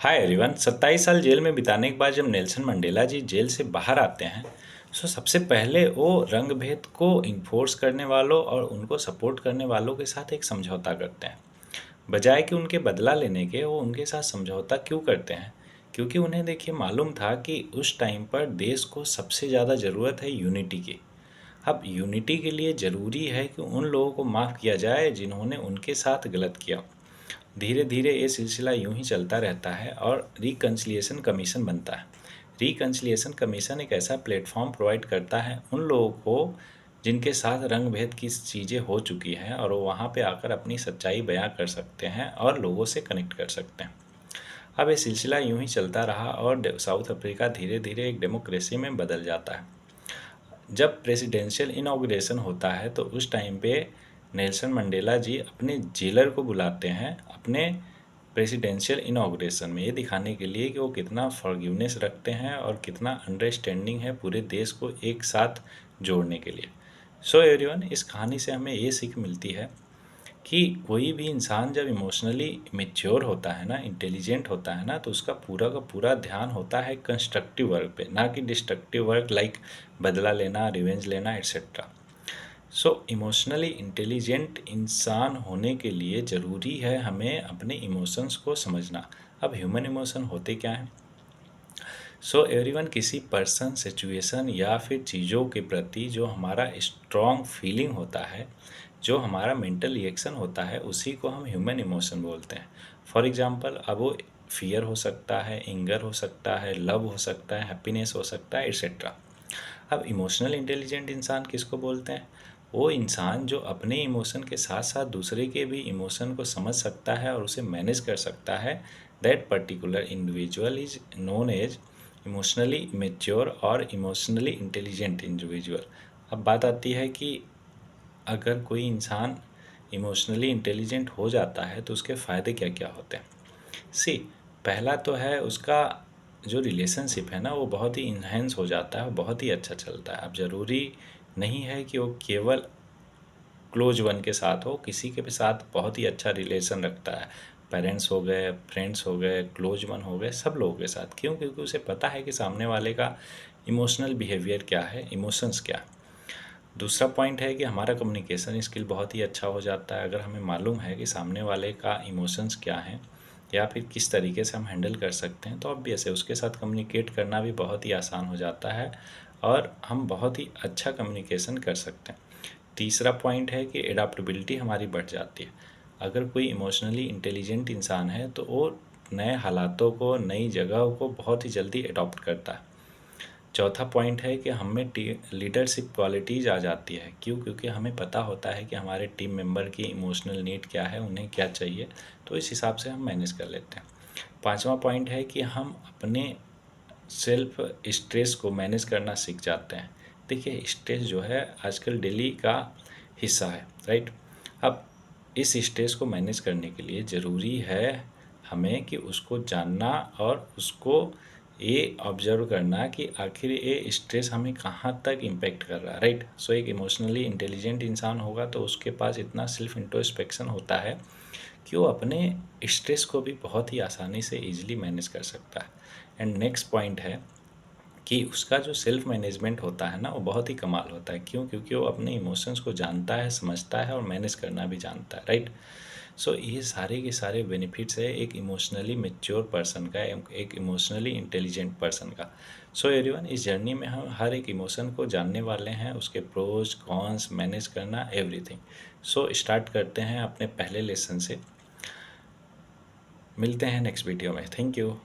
Hi everyone. 27 साल jail में बिताने के बाद जब नेल्सन मंडेला जी जेल से बाहर आते हैं, सबसे पहले वो रंग भेद को इन्फोर्स करने वालों और उनको सपोर्ट करने वालों के साथ एक समझौता करते हैं। बजाय कि उनके बदला लेने के, वो उनके साथ समझौता क्यों करते हैं? क्योंकि उन्हें देखिए मालूम था कि उस टाइम पर देश को सबसे ज़्यादा ज़रूरत है यूनिटी की। अब यूनिटी के लिए ज़रूरी है कि उन लोगों को माफ़ किया जाए जिन्होंने उनके साथ गलत किया। धीरे धीरे ये सिलसिला यूं ही चलता रहता है और रिकन्सिलिएशन कमीशन बनता है। रिकन्सिलिएशन कमीशन एक ऐसा प्लेटफॉर्म प्रोवाइड करता है उन लोगों को जिनके साथ रंग भेद की चीज़ें हो चुकी हैं, और वो वहाँ पे आकर अपनी सच्चाई बयां कर सकते हैं और लोगों से कनेक्ट कर सकते हैं। अब ये सिलसिला यूं ही चलता रहा और साउथ अफ्रीका धीरे धीरे एक डेमोक्रेसी में बदल जाता है। जब प्रेसिडेंशियल इनॉग्रेशन होता है तो उस टाइम पे नेल्सन मंडेला जी अपने जेलर को बुलाते हैं अपने प्रेसिडेंशियल इनॉग्रेशन में, ये दिखाने के लिए कि वो कितना फॉरगिवनेस रखते हैं और कितना अंडरस्टैंडिंग है पूरे देश को एक साथ जोड़ने के लिए। सो एवरीवन, इस कहानी से हमें ये सीख मिलती है कि कोई भी इंसान जब इमोशनली मेच्योर होता है ना, इंटेलिजेंट होता है ना, तो उसका पूरा का पूरा ध्यान होता है कंस्ट्रक्टिव वर्क पे, ना कि डिस्ट्रक्टिव वर्क लाइक बदला लेना, रिवेंज लेना, एट्सेट्रा। इमोशनली इंटेलिजेंट इंसान होने के लिए ज़रूरी है हमें अपने इमोशंस को समझना। अब ह्यूमन इमोशन होते क्या हैं? एवरीवन, किसी पर्सन, सिचुएशन या फिर चीज़ों के प्रति जो हमारा स्ट्रॉन्ग फीलिंग होता है, जो हमारा मेंटल रिएक्शन होता है, उसी को हम ह्यूमन इमोशन बोलते हैं। फॉर एग्जांपल, अब वो फियर हो सकता है, एंगर हो सकता है, लव हो सकता है, हैप्पीनेस हो सकता है, एट्सेट्रा। अब इमोशनल इंटेलिजेंट इंसान किसको बोलते हैं? वो इंसान जो अपने इमोशन के साथ साथ दूसरे के भी इमोशन को समझ सकता है और उसे मैनेज कर सकता है। That particular individual is known as emotionally mature और इमोशनली इंटेलिजेंट इंडिविजुअल। अब बात आती है कि अगर कोई इंसान इमोशनली इंटेलिजेंट हो जाता है तो उसके फ़ायदे क्या क्या होते हैं? सी, पहला तो है उसका जो रिलेशनशिप है ना, वो बहुत ही इन्हेंस हो जाता है, बहुत ही अच्छा चलता है। अब ज़रूरी नहीं है कि वो केवल क्लोज वन के साथ हो, किसी के भी साथ बहुत ही अच्छा रिलेशन रखता है। पेरेंट्स हो गए, फ्रेंड्स हो गए, क्लोज वन हो गए, सब लोगों के साथ। क्यों? क्योंकि उसे पता है कि सामने वाले का इमोशनल बिहेवियर क्या है, इमोशंस क्या है। दूसरा पॉइंट है कि हमारा कम्युनिकेशन स्किल बहुत ही अच्छा हो जाता है। अगर हमें मालूम है कि सामने वाले का इमोशंस क्या हैं या फिर किस तरीके से हम हैंडल कर सकते हैं, तो ऑब्वियस है उसके साथ कम्युनिकेट करना भी बहुत ही आसान हो जाता है और हम बहुत ही अच्छा कम्युनिकेशन कर सकते हैं। तीसरा पॉइंट है कि एडाप्टेबिलिटी हमारी बढ़ जाती है। अगर कोई इमोशनली इंटेलिजेंट इंसान है तो वो नए हालातों को, नई जगह को बहुत ही जल्दी अडॉप्ट करता है। चौथा पॉइंट है कि हमें लीडरशिप क्वालिटीज़ आ जाती है। क्यों? क्योंकि हमें पता होता है कि हमारे टीम मेंबर की इमोशनल नीड क्या है, उन्हें क्या चाहिए, तो इस हिसाब से हम मैनेज कर लेते हैं। पांचवा पॉइंट है कि हम अपने सेल्फ स्ट्रेस को मैनेज करना सीख जाते हैं। देखिए, स्ट्रेस जो है आजकल डेली का हिस्सा है, राइट? अब इस स्ट्रेस को मैनेज करने के लिए ज़रूरी है हमें कि उसको जानना और उसको ये ऑब्जर्व करना कि आखिर ये स्ट्रेस हमें कहाँ तक इम्पेक्ट कर रहा है, राइट? एक इमोशनली इंटेलिजेंट इंसान होगा तो उसके पास इतना सेल्फ इंट्रोस्पेक्शन होता है कि वो अपने स्ट्रेस को भी बहुत ही आसानी से ईजिली मैनेज कर सकता है। एंड नेक्स्ट पॉइंट है कि उसका जो सेल्फ मैनेजमेंट होता है ना, वो बहुत ही कमाल होता है। क्यों? क्योंकि वो अपने इमोशंस को जानता है, समझता है और मैनेज करना भी जानता है, राइट? ये सारे के सारे बेनिफिट्स है एक इमोशनली मेच्योर पर्सन का, एक इमोशनली इंटेलिजेंट पर्सन का। एवरीवन, इस जर्नी में हम हर एक इमोशन को जानने वाले हैं, उसके प्रोज कॉन्स, मैनेज करना, एवरीथिंग। स्टार्ट करते हैं अपने पहले लेसन से। मिलते हैं नेक्स्ट वीडियो में। Thank you.